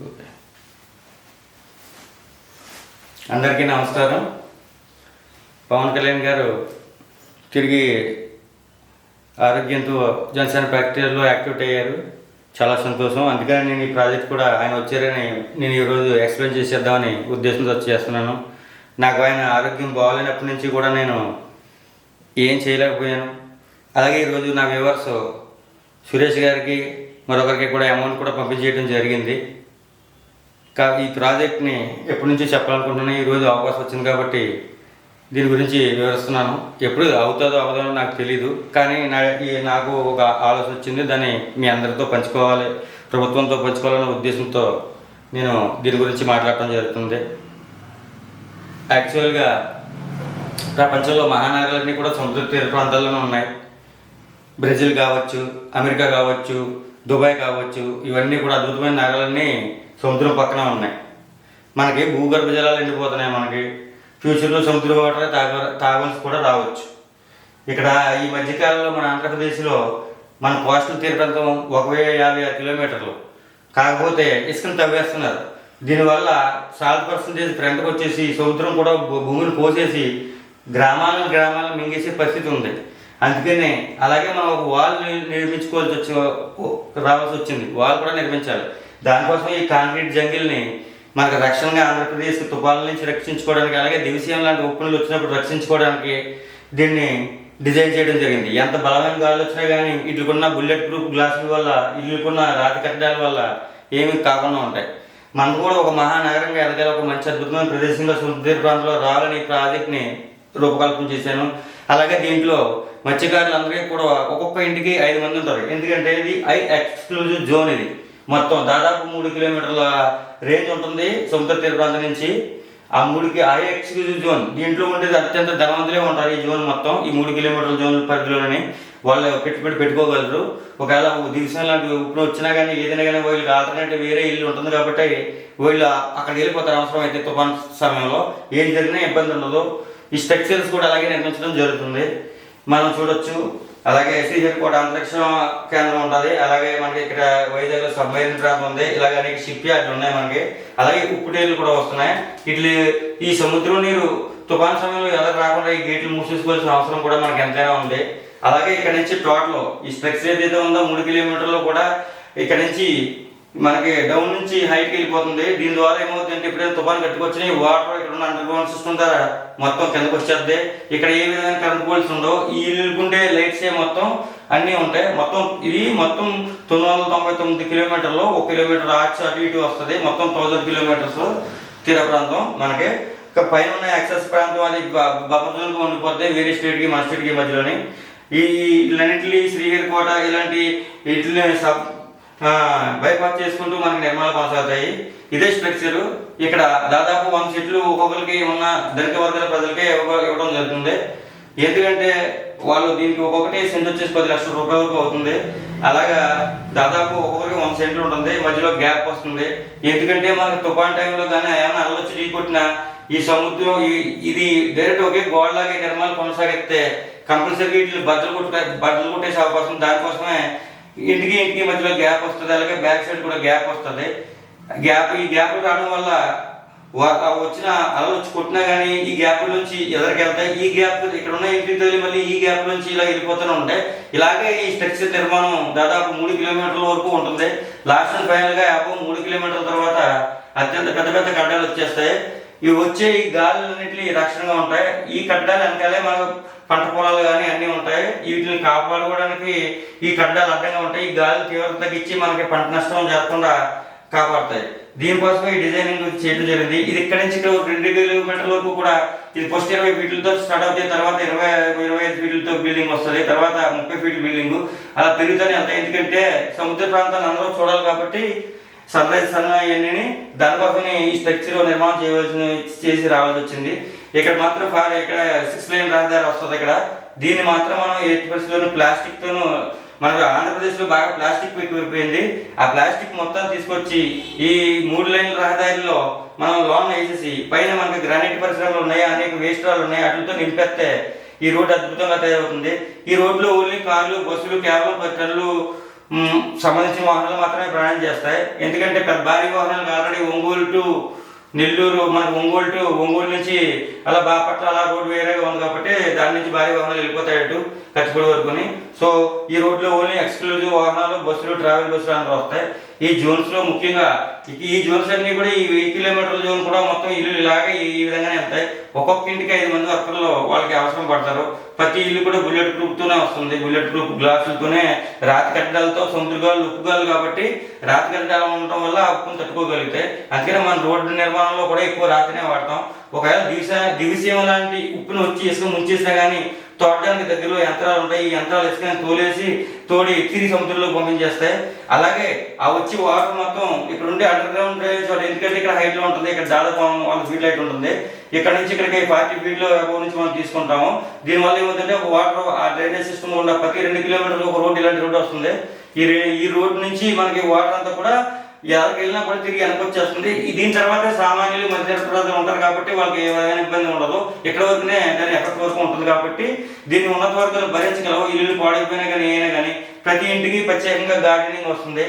Okay. అందరికీ నమస్కారం. పవన్ కళ్యాణ్ గారు తిరిగి ఆరోగ్యంతో జనసేన పార్టీలో యాక్టివేట్ అయ్యారు. చాలా సంతోషం. అందుకని నేను ఈ ప్రాజెక్ట్ కూడా ఆయన వచ్చారని నేను ఈరోజు ఎక్స్ప్లెయిన్ చేసేద్దామని ఉద్దేశంతో చేస్తున్నాను. నాకు ఆయన ఆరోగ్యం బాగాలేనప్పటి నుంచి కూడా నేను ఏం చేయలేకపోయాను. అలాగే ఈరోజు నా వ్యూవర్స్ సురేష్ గారికి మరొకరికి కూడా అమౌంట్ కూడా పంపించేయడం జరిగింది. ఈ ప్రాజెక్ట్ని ఎప్పటి నుంచో చెప్పాలనుకుంటున్నాను. ఈరోజు అవకాశం వచ్చింది కాబట్టి దీని గురించి వివరిస్తున్నాను. ఎప్పుడు అవుతుందో అవదో నాకు తెలీదు, కానీ నాకు ఒక ఆలోచన వచ్చింది. దాన్ని మీ అందరితో పంచుకోవాలి, ప్రభుత్వంతో పంచుకోవాలనే ఉద్దేశంతో నేను దీని గురించి మాట్లాడటం జరుగుతుంది. యాక్చువల్గా ప్రపంచంలో మహానగరాలన్నీ కూడా సముద్ర తీర ప్రాంతాల్లోనే ఉన్నాయి. బ్రెజిల్ కావచ్చు, అమెరికా కావచ్చు, దుబాయ్ కావచ్చు, ఇవన్నీ కూడా అద్భుతమైన నగరాలన్నీ సముద్రం పక్కన ఉన్నాయి. మనకి భూగర్భ జలాలు ఎండిపోతున్నాయి. మనకి ఫ్యూచర్లో సముద్ర వాటర్ తాగాల్సి కూడా రావచ్చు. ఇక్కడ ఈ మధ్యకాలంలో మన ఆంధ్రప్రదేశ్లో మన కోస్టల్ తీర ప్రాంతం 1056 కిలోమీటర్లు, కాకపోతే ఇసుకను తవ్వేస్తున్నారు. దీనివల్ల సాల్ట్ పర్సంటేజ్ ఫ్రంట్కి వచ్చేసి సముద్రం కూడా భూమిని పోసేసి గ్రామాలను మింగేసే పరిస్థితి ఉంది. అందుకనే అలాగే మనం ఒక వాల్ రావాల్సి వచ్చింది. వాల్ కూడా నిర్మించాలి. దానికోసం ఈ కాంక్రీట్ జంగిల్ని మనకు రక్షణగా ఆంధ్రప్రదేశ్ తుఫానుల నుంచి రక్షించుకోవడానికి, అలాగే దివిసీయం లాంటి ఉప్పులు వచ్చినప్పుడు రక్షించుకోవడానికి దీన్ని డిజైన్ చేయడం జరిగింది. ఎంత బలమైన గాలు వచ్చినా కానీ వీటికున్న బుల్లెట్ ప్రూఫ్ గ్లాసుల వల్ల, వీటికున్న రాతి కట్టడాల వల్ల ఏమీ కాకుండా ఉంటాయి. మనం కూడా ఒక మహానగరంగా ఎదగాలి, ఒక మంచి అద్భుతమైన ప్రదేశంగా సముద్ర ప్రాంతంలో రావాలని ఈ ప్రాజెక్ట్ని రూపకల్పన చేశాను. అలాగే దీంట్లో మత్స్యకారులందరికీ కూడా ఒక్కొక్క ఇంటికి 5 మంది ఉంటారు. ఎందుకంటే ఇది ఎక్స్క్లూజివ్ జోన్. ఇది మొత్తం దాదాపు 3 కిలోమీటర్ల రేంజ్ ఉంటుంది సముద్ర తీర ప్రాంతం నుంచి. ఆ 3కి ఎక్స్క్లూజివ్ జోన్, దీంట్లో ఉండేది అత్యంత ధనవంతులే ఉంటారు. ఈ జోన్ మొత్తం ఈ 3 కిలోమీటర్ల జోన్ పరిధిలోనే వాళ్ళు పెట్టుకోగలరు. ఒకవేళ దివిసం లాంటి ఇప్పుడు వచ్చినా కానీ ఏదైనా కానీ వీళ్ళకి ఆల్టర్నేటివ్ వేరే ఇల్లు ఉంటుంది కాబట్టి వీళ్ళు అక్కడికి వెళ్ళిపోతారు. అవసరం అయితే తుఫాన్ సమయంలో ఏం జరిగినా ఇబ్బంది ఉండదు. ఈ స్ట్రక్చర్స్ కూడా అలాగే నిర్మించడం జరుగుతుంది, మనం చూడొచ్చు. అలాగే శ్రీహరికోట అంతరిక్ష కేంద్రం ఉంటుంది. అలాగే మనకి ఇక్కడ వైజాగ్లో సబ్మెరీన్ ప్రాంతం ఉంది. ఇలాగే అనేక షిప్ యార్డ్లు ఉన్నాయి మనకి. అలాగే ఉప్పుటేర్లు కూడా వస్తున్నాయి. ఇట్లా ఈ సముద్రం నీరు తుఫాన్ సమయంలో ఎలా రాకుండా ఈ గేట్లు మూసేసుకోవాల్సిన అవసరం కూడా మనకి ఎంతైనా ఉంది. అలాగే ఇక్కడ నుంచి టోటల్ ఈ స్ట్రక్చర్ ఏదైతే ఉందో 3 కిలోమీటర్లో కూడా ఇక్కడ నుంచి మనకి డౌన్ నుంచి హైట్కి వెళ్ళిపోతుంది. దీని ద్వారా ఏమవుతుందంటే ఎప్పుడైనా తుఫాన్ కట్టుకొచ్చినాయి వాటర్ ఇక్కడ ఉన్న అండర్ గ్రౌండ్ సిస్టమ్ ద్వారా మొత్తం కిందకు వచ్చేద్ది. ఇక్కడ ఏ విధంగా కరెంట్ పోల్స్ ఉండవు. ఈ ఇల్లుకుండే లైట్స్ మొత్తం అన్నీ ఉంటాయి. మొత్తం ఇది మొత్తం 999 కిలోమీటర్లు, 1 కిలోమీటర్ ఆర్చ్ అటు ఇటు వస్తుంది. మొత్తం 1000 కిలోమీటర్స్ తీర ప్రాంతం మనకి. పైన ఉన్న యాక్సెస్ ప్రాంతం అది బఫర్ జోన్గా ఉండిపోద్ది వేరే స్టేట్కి మన స్టేట్కి మధ్యలోని. ఇలాంటి శ్రీహరికోట ఇలాంటి వీటిని బైపాస్ చేసుకుంటూ మనకి నిర్మాణాలు కొనసాగుతాయి. ఇదే స్ట్రక్చరు. ఇక్కడ దాదాపు 100 సెట్లు ఒక్కొక్కరికి ఉన్న ధనిక వర్గాల ప్రజలకే ఇవ్వడం జరుగుతుంది. ఎందుకంటే వాళ్ళు దీనికి ఒక్కొక్కటి సెంట్ వచ్చేసి 10 లక్షల రూపాయల వరకు అవుతుంది. అలాగా దాదాపు ఒక్కొక్కరికి 100 సెంట్లు ఉంటుంది. మధ్యలో గ్యాప్ వస్తుంది. ఎందుకంటే మనకి తుఫాన్ టైంలో కానీ ఏమైనా అల్లొచ్చి ఢీ కొట్టినా ఈ సముద్రం ఇది డైరెక్ట్ ఒకే గోడలాగే నిర్మాణాలు కొనసాగితే కంపల్సరీగా వీటిని బద్దలు కొట్టేసే అవకాశం. దానికోసమే ఇంటికి మధ్యలో గ్యాప్ వస్తుంది. అలాగే బ్యాక్ సైడ్ కూడా గ్యాప్ వస్తుంది. ఈ గ్యాప్ రావడం వల్ల వచ్చిన అలా వచ్చి కొట్టినా కానీ ఈ గ్యాప్ నుంచి ఎదరికి వెళ్తాయి. ఈ గ్యాప్ ఇక్కడ ఉన్న ఇంటికి తగిలి మళ్ళీ ఈ గ్యాప్ నుంచి ఇలా వెళ్ళిపోతూనే ఉంటాయి. ఇలాగే ఈ స్ట్రక్చర్ నిర్మాణం దాదాపు 3 కిలోమీటర్ల వరకు ఉంటుంది. లాస్ట్ అండ్ ఫైనల్గా 3 కిలోమీటర్ల తర్వాత అత్యంత పెద్ద కడ్డాలు వచ్చేస్తాయి. ఇవి వచ్చే ఈ గాలులన్నింటినీ రక్షణగా ఉంటాయి. ఈ కడ్డాలు వెనకాలే మనకు పంట పొలాలు కానీ అన్నీ ఉంటాయి. వీటిని కాపాడుకోవడానికి ఈ కడ్డాలు అడ్డంగా ఉంటాయి. ఈ గాలి తీవ్రత తగ్గించి మనకి పంట నష్టం జరగకుండా కాపాడుతాయి. దీనికోసం ఈ డిజైనింగ్ చేయడం జరిగింది. ఇది ఇక్కడ నుంచి 2 కిలోమీటర్ల వరకు కూడా ఇది ఫస్ట్ 20 ఫీట్లతో స్టార్ట్ అవుతాయి. తర్వాత 25 ఫీట్లతో బిల్డింగ్ వస్తుంది. తర్వాత 30 ఫీట్ల బిల్డింగ్ అలా పెరుగుతూనే వెళ్తాయి. ఎందుకంటే సముద్ర ప్రాంతాన్ని అందరూ చూడాలి కాబట్టి సన్ రైజ్ ఇవన్నీ దానికోసం ఈ స్ట్రక్చర్ నిర్మాణం చేసి రావాల్సి వచ్చింది. ఇక్కడ మాత్రం ఇక్కడ 6 లేన్ రహదారి వస్తుంది. ఇక్కడ దీన్ని మాత్రం మనం 80% ప్లాస్టిక్తోనూ, మనకు ఆంధ్రప్రదేశ్లో బాగా ప్లాస్టిక్ ఎక్కువైపోయింది. ఆ ప్లాస్టిక్ మొత్తం తీసుకొచ్చి ఈ 3 లైన్ల రహదారిలో మనం లోన్ వేసేసి పైన మనకి గ్రానైట్ పరిశ్రమలు ఉన్నాయి, అనేక వేస్ట్ రాళ్ళు ఉన్నాయి, వాటితో నింపేస్తే ఈ రోడ్డు అద్భుతంగా తయారవుతుంది. ఈ రోడ్లో ఓన్లీ కార్లు, బస్సులు కేవలం 10 టన్నులు సంబంధించిన వాహనాలు మాత్రమే ప్రయాణం చేస్తాయి. ఎందుకంటే పెద్ద భారీ వాహనాలకు ఆల్రెడీ ఒంగోలు టు నెల్లూరు, మనకు ఒంగోలు నుంచి అలా బాపట్ల అలా రోడ్డు వేరేగా ఉంది కాబట్టి దాని నుంచి భారీ వాహనాలు వెళ్ళిపోతాయి అటు కచ్చిపూడి వరకుని. సో ఈ రోడ్లో ఓన్లీ ఎక్స్క్లూజివ్ వాహనాలు, బస్సులు, ట్రావెల్ బస్సులు అందరూ వస్తాయి. ఈ జోన్స్లో ముఖ్యంగా ఈ జోన్స్ అన్నీ కూడా ఈ 1000 కిలోమీటర్ల జోన్ కూడా మొత్తం ఇల్లు ఇలాగే ఈ విధంగానే వెళ్తాయి. ఒక్కొక్క ఇంటికి 5 మంది వర్కర్లు వాళ్ళకి అవసరం పడతారు. ప్రతి ఇల్లు కూడా బుల్లెట్ ప్రూఫ్తోనే వస్తుంది. బుల్లెట్ ప్రూఫ్ గ్లాసులతోనే, రాతి కట్టడాలతో, సముద్రగాలు, ఉప్పుగాలు కాబట్టి రాతి కట్టడాలు ఉండటం వల్ల ఆ ఉప్పును తట్టుకోగలుగుతాయి. అందుకనే మన రోడ్డు నిర్మాణంలో కూడా ఎక్కువ రాతినే వాడతాం. ఒకవేళ దివిసీమ లాంటి ఉప్పును వచ్చి ఇసుక ముంచేసినా కానీ తోడడానికి దగ్గరలో యంత్రాలు ఉంటాయి. ఈ యంత్రాలు ఇసుకని తోడి తిరిగి సముద్రంలో పంపించేస్తాయి. అలాగే ఆ వచ్చి వాటర్ మొత్తం ఇక్కడ ఉండే అండర్ గ్రౌండ్ డ్రైనేజ్ వాటర్, ఎందుకంటే ఇక్కడ హైట్లో ఉంటుంది, ఇక్కడ దాదాపు 100 ఫీట్ హైట్ ఉంటుంది. ఇక్కడ నుంచి ఇక్కడికి 40 ఫీట్లో అబౌవ్ నుంచి మనం తీసుకుంటాము. దీనివల్ల ఏమవుతుందంటే వాటర్ ఆ డ్రైనేజ్ సిస్టమ్ ఉన్న ప్రతి 2 కిలోమీటర్లు ఒక రోడ్డు, ఇలాంటి రోడ్డు వస్తుంది. ఈ రోడ్డు నుంచి మనకి వాటర్ అంతా కూడా ఎవరికి వెళ్ళినా కూడా తిరిగి వెనకొచ్చేస్తుంది. దీని తర్వాత సామాన్యులు, మధ్యతరగతి ప్రజలు ఉంటారు కాబట్టి వాళ్ళకి ఏమైనా ఇబ్బంది ఉండదు. ఇక్కడ వరకునే దాని ఎఫెక్ట్ వరకు ఉంటుంది కాబట్టి దీన్ని ఉన్నత వర్గాలు భరించగలవు. ఇల్లు పాడైపోయినా కానీ ఏమైనా కానీ ప్రతి ఇంటికి ప్రత్యేకంగా గార్డెనింగ్ వస్తుంది.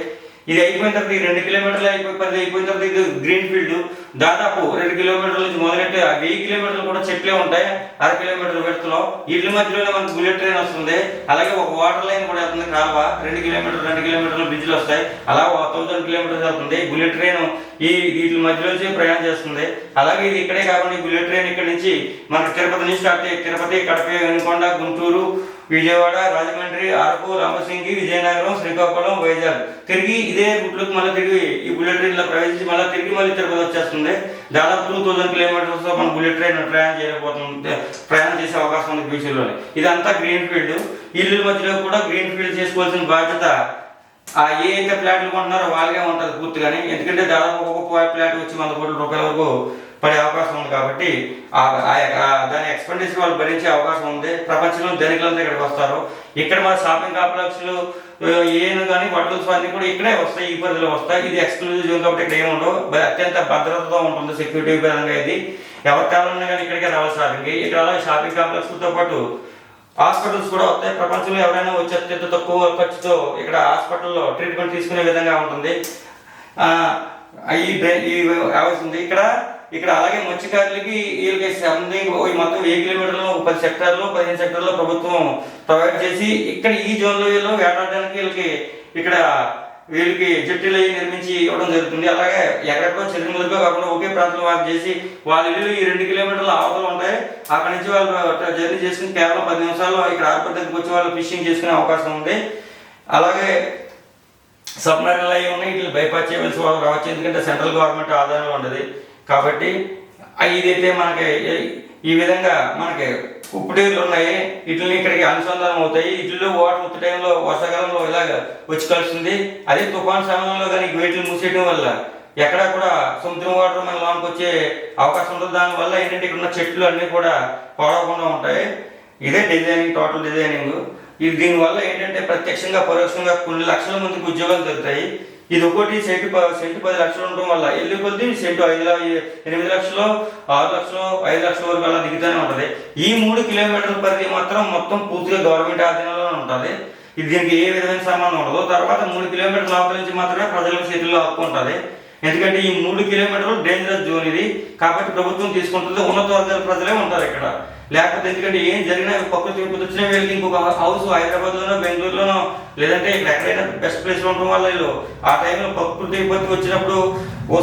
ఇది అయిపోయిన తర్వాత ఈ 2 కిలోమీటర్లు అయిపోయిన తర్వాత ఇది గ్రీన్ ఫీల్డ్. దాదాపు 2 కిలోమీటర్ల నుంచి మొదలెట్టి 1000 కిలోమీటర్లు కూడా చెట్లే ఉంటాయి. 1/2 కిలోమీటర్ విడతలో ఇళ్ళ మధ్యలోనే మనకు బుల్లెట్ ట్రైన్ వస్తుంది. అలాగే ఒక వాటర్ లైన్ కూడా వెళ్తుంది. కాలువ 2 కిలోమీటర్లు బ్రిడ్జ్లు వస్తాయి. అలా 1000 కిలోమీటర్స్ వెళ్తుంది బుల్లెట్ ట్రైన్. వీటి మధ్యలో నుంచి ప్రయాణం చేస్తుంది. అలాగే ఇది ఇక్కడే కాకుండా ఈ బుల్లెట్ ట్రైన్ ఇక్కడ నుంచి మనకి తిరుపతి నుంచి స్టార్ట్ అయ్యి తిరుపతి, కడప, వెనుకొండ, గుంటూరు, విజయవాడ, రాజమండ్రి, అరకు, రామసింగి, విజయనగరం, శ్రీకాకుళం, వైజాగ్ తిరిగి ఇదే రూట్లోకి మళ్ళీ తిరిగి ఈ బుల్లెట్ ట్రైన్లో ప్రవేశించి మళ్ళీ తిరుపతి వచ్చేస్తుంది. దాదాపు 2000 కిలోమీటర్స్ మన బుల్లెట్ ట్రైన్ ప్రయాణం చేసే అవకాశం ఉంది ఫ్యూచర్లోనే. ఇదంతా గ్రీన్ ఫీల్డ్. ఇల్లు మధ్యలో కూడా గ్రీన్ ఫీల్డ్ చేసుకోవాల్సిన బాధ్యత ఏ అయితే ఫ్లాట్లు కొంటున్నారో వాళ్ళకే ఉంటుంది పూర్తిగానే. ఎందుకంటే దాదాపు ఒక్కొక్క ఫ్లాట్ వచ్చి 100 కోట్ల రూపాయల వరకు పడే అవకాశం ఉంది కాబట్టి దాని ఎక్స్పెండిచర్ వాళ్ళు భరించే అవకాశం ఉంది. ప్రపంచంలో ధనికులంతా ఇక్కడికి వస్తారు. ఇక్కడ మన షాపింగ్ కాంప్లెక్స్లు ఏను కానీ హోటల్స్ అన్నీ కూడా ఇక్కడే వస్తాయి, ఈ పరిధిలో వస్తాయి. ఇది ఎక్స్క్లూజివ్ జోన్ కాబట్టి ఇక్కడ ఏముండవు. అత్యంత భద్రతతో ఉంటుంది సెక్యూరిటీ పరంగా. ఇది ఎవరి కావాలన్నా కానీ ఇక్కడికే రావాలి షాపింగ్కి. ఇక్కడ అలాగే షాపింగ్ కాంప్లెక్స్తో పాటు హాస్పిటల్స్ కూడా వస్తాయి. ప్రపంచంలో ఎవరైనా వచ్చి అత్యంత తక్కువ ఖర్చుతో ఇక్కడ హాస్పిటల్లో ట్రీట్మెంట్ తీసుకునే విధంగా ఉంటుంది. ఉంది ఇక్కడ అలాగే మత్స్యకారులకి వీళ్ళకి సంథింగ్ మొత్తం 1000 కిలోమీటర్లు 10 సెక్టార్లు 15 సెక్టార్లో ప్రభుత్వం ప్రొవైడ్ చేసి ఇక్కడ ఈ జోన్లో వేటాడడానికి వీళ్ళకి జట్టీలు నిర్మించి ఇవ్వడం జరుగుతుంది. అలాగే ఎక్కడెక్కడో చెరువులుగా కాకుండా ఒకే ప్రాంతంలో వారు చేసి వాళ్ళ ఇల్లు ఈ 2 కిలోమీటర్ల ఆవతలు ఉంటాయి. అక్కడి నుంచి వాళ్ళు జర్నీ చేసుకుని కేవలం 10 నిమిషాల్లో ఇక్కడ ఆర్పర్ దగ్గరికి వచ్చి వాళ్ళు ఫిషింగ్ చేసుకునే అవకాశం ఉంది. అలాగే సబ్మరీన్లు అవి ఉన్నాయి. వీటిని బైపాస్ చేయవలసి వాళ్ళు రావచ్చు. ఎందుకంటే సెంట్రల్ గవర్నమెంట్ ఆదాయంలో ఉండదు కాబట్టి ఇదైతే మనకి ఈ విధంగా మనకి ఉప్పుటేరులు ఉన్నాయి. వీటిని ఇక్కడికి అనుసంధానం అవుతాయి. వీటిలో వాటర్ ఉత్త టైంలో వర్షాకాలంలో ఇలాగ వచ్చి కలుస్తుంది. అదే తుఫాన్ సమయంలో కానీ వీటిని మూసేయడం వల్ల ఎక్కడా కూడా సముద్రం వాటర్ మన లోనికి వచ్చే అవకాశం ఉంటుంది. దానివల్ల ఏంటంటే ఇక్కడ ఉన్న చెట్లు అన్నీ కూడా పాడవకుండా ఉంటాయి. ఇదే డిజైనింగ్, టోటల్ డిజైనింగ్. దీనివల్ల ఏంటంటే ప్రత్యక్షంగా పరోక్షంగా కొన్ని లక్షల మందికి ఉద్యోగాలు దొరుకుతాయి. ఇది ఒకటి సెంటు 10 లక్షలు ఉండటం వల్ల ఎల్లు కొద్ది సెంటు 8 లక్షలు, 6 లక్షలు, 5 లక్షల వరకు అలా దిగుతూనే ఉంటుంది. ఈ 3 కిలోమీటర్ల పరిధి మొత్తం పూర్తిగా గవర్నమెంట్ ఆధీనంలో ఉంటుంది. దీనికి ఏ విధమైన సంబంధం ఉండదు. తర్వాత 3 కిలోమీటర్ల లోపల నుంచి మాత్రమే ప్రజలకు చేతుల్లో హక్కు ఉంటుంది. ఎందుకంటే ఈ 3 కిలోమీటర్లు డేంజరస్ జోన్ ఇది కాబట్టి ప్రభుత్వం తీసుకుంటుంది. ఉన్నత వర్గాల ప్రజలే ఉంటారు ఇక్కడ. లేకపోతే ఎందుకంటే ఏం జరిగినా ప్రకృతి విపత్తు వచ్చినా వీళ్ళకి ఇంకొక హౌస్ హైదరాబాద్లోనో, బెంగళూరులోనో లేదంటే ఇక్కడ ఎక్కడైనా బెస్ట్ ప్లేస్లో ఉండడం వల్ల వీళ్ళు ఆ టైంలో ప్రకృతి విపత్తు వచ్చినప్పుడు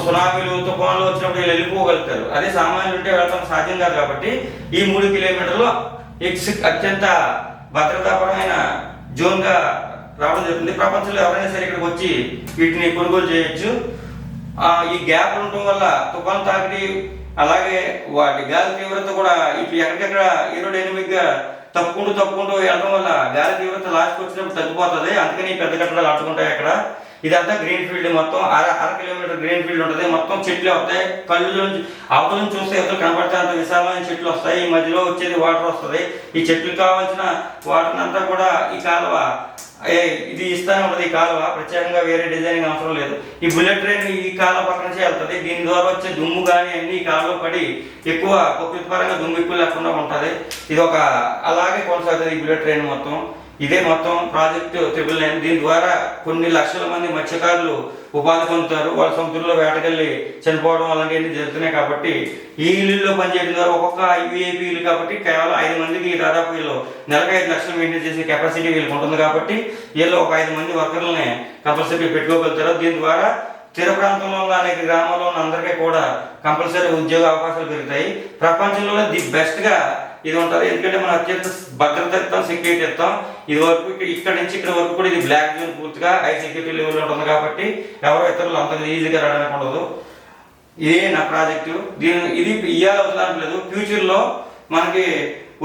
సునామీలు, తుఫాన్లు వచ్చినప్పుడు వీళ్ళు వెళ్ళిపోగలుగుతారు. అదే సామాన్యులు ఉంటే వెళ్ళడం సాధ్యం కాదు. కాబట్టి ఈ 3 కిలోమీటర్లు అత్యంత భద్రతాపరమైన జోన్గా రావడం జరుగుతుంది. ప్రపంచంలో ఎవరైనా సరే ఇక్కడికి వచ్చి వీటిని కొనుగోలు చేయొచ్చు. ఈ గ్యాప్ ఉండటం వల్ల తుఫాన్ తాకిడి అలాగే వాటి గాలి తీవ్రత కూడా ఇటు ఎక్కడికెక్కడ ఏరోడైనమిక్గా తప్పుకుంటూ వెళ్ళడం వల్ల గాలి తీవ్రత లాస్ట్కి వచ్చినప్పుడు తగ్గిపోతుంది. అందుకని పెద్ద కట్టడాలు ఆడుకుంటాయి అక్కడ. ఇదంతా గ్రీన్ ఫీల్డ్. మొత్తం 1/2 కిలోమీటర్ గ్రీన్ ఫీల్డ్ ఉంటుంది. మొత్తం చెట్లు వస్తాయి. కళ్ళు నుంచి అవతల నుంచి చూస్తే ఎదురు కనబడితే అంత విశాలమైన చెట్లు వస్తాయి. ఈ మధ్యలో వచ్చేది వాటర్ వస్తుంది. ఈ చెట్లకు కావాల్సిన వాటర్ అంతా కూడా ఈ కాలువ ఇది ఇస్తానే ఉంటుంది. ఈ కాలువ ప్రత్యేకంగా వేరే డిజైనింగ్ అవసరం లేదు. ఈ బుల్లెట్ ట్రైన్ ఈ కాలువ పక్క నుంచే వెళ్తుంది. దీని ద్వారా వచ్చే దుమ్ము కానీ అన్ని ఈ కాలువ పడి ఎక్కువ ప్రకృతి పరంగా దుమ్ము ఎక్కువ లేకుండా ఉంటుంది. ఇది అలాగే కొనసాగుతుంది ఈ బుల్లెట్ ట్రైన్ మొత్తం. ఇదే మొత్తం ప్రాజెక్టు 999. దీని ద్వారా కొన్ని లక్షల మంది మత్స్యకారులు ఉపాధి పొందుతారు. వాళ్ళ సముద్రంలో వేటకెళ్ళి చనిపోవడం అలాంటివన్నీ జరుగుతున్నాయి. కాబట్టి ఈ ఇల్లుల్లో పనిచేయడం ద్వారా ఒక్కొక్క IVIPలు కాబట్టి కేవలం 5 మందికి దాదాపు వీళ్ళు నెలకు 5 లక్షలు మెయింటైన్ చేసే కెపాసిటీ వీళ్ళకి ఉంటుంది. కాబట్టి వీళ్ళు ఒక 5 మంది వర్కర్లని కంపల్సరీ పెట్టుకోగలుగుతారు. దీని ద్వారా తీర ప్రాంతంలో ఉన్న అనేక గ్రామాల్లో ఉన్న అందరికీ కూడా కంపల్సరీ ఉద్యోగ అవకాశాలు పెరుగుతాయి. ప్రపంచంలోనే ది బెస్ట్గా ఇది ఉంటుంది. ఎందుకంటే మనం అత్యంత భద్రత ఇస్తాం, సెక్యూరిటీ ఇస్తాం. ఇది వరకు ఇక్కడ నుంచి ఇక్కడ వరకు కూడా ఇది బ్లాక్ జోన్, పూర్తిగా హై సెక్యూరిటీ లెవెల్ ఉంటుంది. కాబట్టి ఎవరో ఇతరులు అంత ఈజీగా రావడానికి ఉండదు. ఇదే నా ప్రాజెక్టు. ఇది ఇయ్యాలి అవుతుందనట్లేదు. ఫ్యూచర్లో మనకి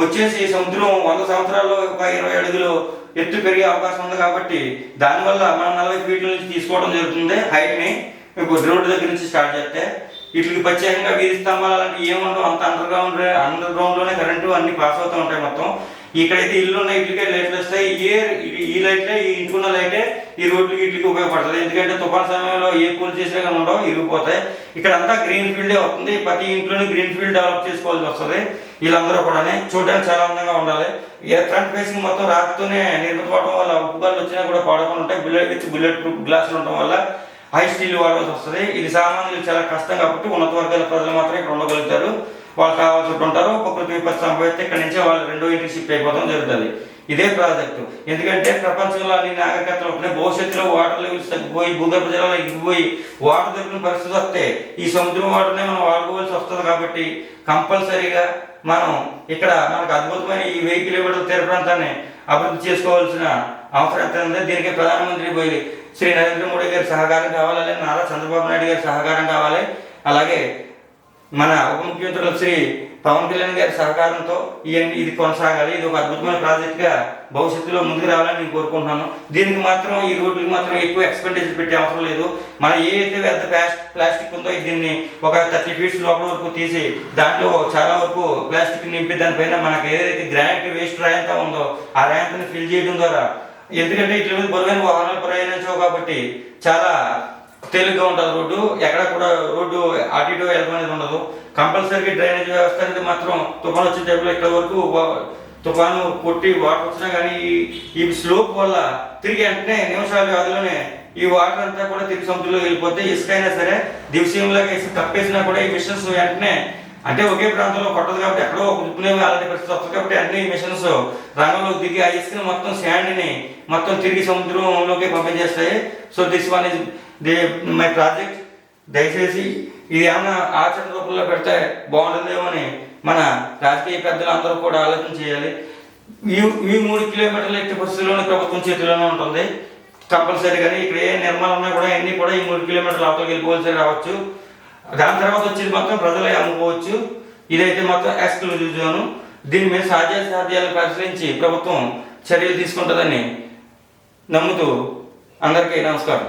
వచ్చేసి సముద్రం 100 సంవత్సరాల్లో ఒక 20 అడుగులు ఎత్తు పెరిగే అవకాశం ఉంది. కాబట్టి దానివల్ల మనం 40 ఫీట్ల నుంచి తీసుకోవడం జరుగుతుంది హైట్ని. ఇప్పుడు రోడ్డు దగ్గర నుంచి స్టార్ట్ చేస్తే వీటికి ప్రత్యేకంగా వీధి స్తంభాలు అలాంటివి ఏముండవు. అంత అండర్ గ్రౌండ్లోనే కరెంటు అన్ని పాస్ అవుతూ ఉంటాయి. మొత్తం ఇక్కడైతే ఇల్లు ఉన్న ఇట్లకే లైట్లు వస్తాయి. ఈ లైట్లే, ఈ ఇంటికున్న లైటే ఈ రోడ్లకి ఇట్లకి ఉపయోగపడుతుంది. ఎందుకంటే తుఫాన్ సమయంలో ఏ పూలు చేసినా కానీ ఉండవు, ఇరిగిపోతాయి. ఇక్కడ అంతా గ్రీన్ ఫీల్డే వస్తుంది. ప్రతి ఇంట్లోనే గ్రీన్ ఫీల్డ్ డెవలప్ చేసుకోవాల్సి వస్తుంది. వీళ్ళందరూ కూడా చూడడానికి చాలా అందంగా ఉండాలి. ఫ్రంట్ ఫేసింగ్ మొత్తం రాతితోనే నిర్మించుకోవడం వల్ల ఉప్పుగాలు వచ్చినా కూడా పడకుండా ఉంటాయి. బుల్లెట్ ప్రూఫ్ గ్లాసులు ఉండటం వల్ల హై స్టీల్ వాడాల్సి వస్తుంది. ఇది సామాన్యులు చాలా కష్టం కాబట్టి ఉన్నత వర్గాల ప్రజలు మాత్రం ఇక్కడ ఉండగలుగుతారు. వాళ్ళు కావాల్సి ఉంటారు. ప్రకృతి విపత్తు సంభవిస్తే ఇక్కడ నుంచి వాళ్ళు 2వ ఇంటికి షిఫ్ట్ అయిపోవడం జరుగుతుంది. ఇదే ప్రాజెక్టు. ఎందుకంటే ప్రపంచంలో అన్ని నాగరికతలు ఉంటున్నాయి. భవిష్యత్తులో వాటర్ లెవెల్స్ తగ్గిపోయి భూగర్భ జలాలు ఎగిపోయి వాటర్ దొరికిన పరిస్థితి వస్తే ఈ సముద్రం వాటర్నే మనం వాడుకోవాల్సి వస్తుంది. కాబట్టి కంపల్సరీగా మనం ఇక్కడ మనకు అద్భుతమైన ఈ 1000 కిలోమీటర్ల తీర ప్రాంతాన్ని అభివృద్ధి చేసుకోవాల్సిన అవసరం ఎంత ఉంది. దీనికి ప్రధానమంత్రి శ్రీ నరేంద్ర మోడీ గారి సహకారం కావాలి, అలాగే నారా చంద్రబాబు నాయుడు గారి సహకారం కావాలి, అలాగే మన ఉప ముఖ్యమంత్రులు శ్రీ పవన్ కళ్యాణ్ గారి సహకారంతో ఇది కొనసాగాలి. ఇది ఒక అద్భుతమైన ప్రాజెక్ట్గా భవిష్యత్తులో ముందుకు రావాలని నేను కోరుకుంటున్నాను. దీనికి మాత్రం ఈ రోడ్లకు మాత్రం ఎక్కువ ఎక్స్పెండిచర్ పెట్టే అవసరం లేదు. మనం ఏదైతే పెద్ద ప్లాస్టిక్ ఉందో దీన్ని ఒక 30 ఫీట్స్ లోపల వరకు తీసి దాంట్లో చాలా వరకు ప్లాస్టిక్ నింపి దానిపైన మనకి ఏదైతే గ్రానైట్ వేస్ట్ రాయంతా ఉందో ఆ రాయంతాన్ని ఫిల్ చేయడం ద్వారా, ఎందుకంటే ఇట్ల మీద బరువైన వాహనాలు ప్రయాణించవు కాబట్టి చాలా తేలిగ్గా ఉంటుంది రోడ్డు. ఎక్కడ కూడా రోడ్డు అటు ఇటు వెళ్ళమనేది ఉండదు. కంపల్సరీ డ్రైనేజ్ వ్యవస్థ అనేది మాత్రం తుఫాను వచ్చిన టైంలో ఇక్కడ వరకు తుఫాను కొట్టి వాటర్ వచ్చినా కానీ ఈ స్లోప్ వల్ల తిరిగి వెంటనే నిమిషాల వ్యవధిలోనే ఈ వాటర్ అంతా కూడా తిరిగి సముద్రంలో వెళ్ళిపోతే ఇసుక అయినా సరే దివసీయంలాగా ఇసుక కప్పేసినా కూడా ఈ మిషన్స్ వెంటనే, అంటే ఒకే ప్రాంతంలో కొట్టదు కాబట్టి ఎక్కడో ఉప్పునేవి అలాంటి పరిస్థితి వస్తుంది. కాబట్టి అన్ని మిషన్స్ రంగంలోకి దిగి ఆ ఇసుకని మొత్తం శాండ్ని మొత్తం తిరిగి సముద్రంలోకి పంపించేస్తాయి. So this one is my project. దయచేసి ఇది ఏమైనా ఆచరణ రూపంలో పెడితే బాగుంటుందేమో అని మన రాజకీయ పెద్దలు అందరూ కూడా ఆలోచన చేయాలి. ఈ 3 కిలోమీటర్ల ఎట్టి పరిస్థితుల్లోనే ప్రభుత్వం చేతిలోనే ఉంటుంది కంపల్సరీగానే. ఇక్కడ ఏ నిర్మాణం ఉన్నా కూడా అన్నీ కూడా ఈ 3 కిలోమీటర్ల అవతలకి వెళ్ళిపోవాల్సి రావచ్చు. దాని తర్వాత వచ్చేది మొత్తం ప్రజలే అమ్ముకోవచ్చు. ఇదైతే మొత్తం ఎక్స్క్లూజివ్ జోను. దీని మీద సాధ్యాలను పరిశీలించి ప్రభుత్వం చర్యలు తీసుకుంటుందని నమ్ముతూ అందరికీ నమస్కారం.